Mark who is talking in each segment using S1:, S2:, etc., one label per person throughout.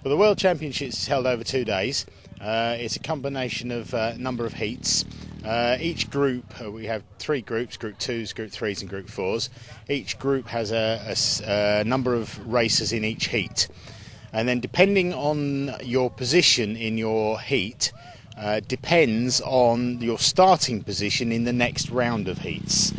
S1: Well, the World Championships is held over 2 days. It's a combination of a number of heats. Each group, we have 3 groups, Group 2s, Group 3s and Group 4s. Each group has a number of racers in each heat. And then depending on your position in your heat, depends on your starting position in the next round of heats.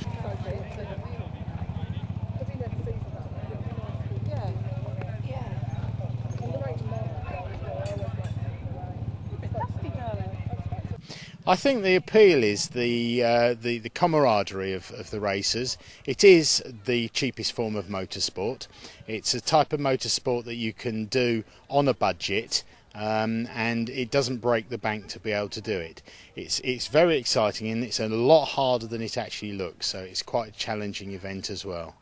S1: I think the appeal is the camaraderie of the racers. It is the cheapest form of motorsport. It's a type of motorsport that you can do on a budget, and it doesn't break the bank to be able to do it. It's very exciting, and it's a lot harder than it actually looks, so it's quite a challenging event as well.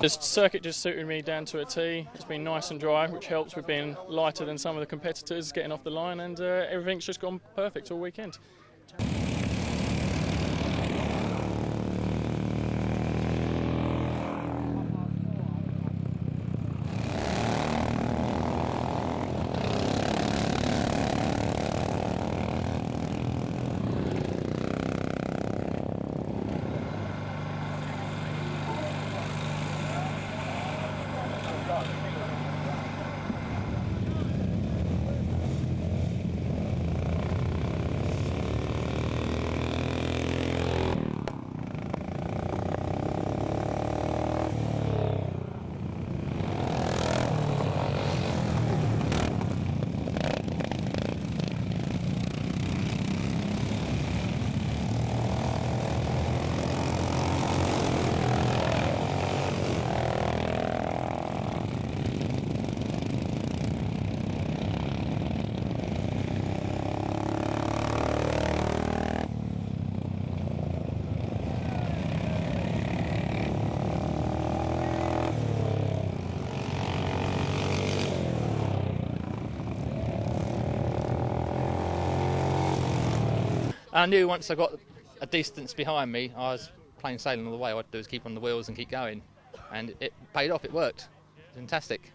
S2: This circuit just suited me down to a T. It's been nice and dry, which helps with being lighter than some of the competitors getting off the line, and everything's just gone perfect all weekend.
S3: I knew once I got a distance behind me, I was plain sailing all the way. All I had to do was keep on the wheels and keep going. And it paid off, it worked. Fantastic.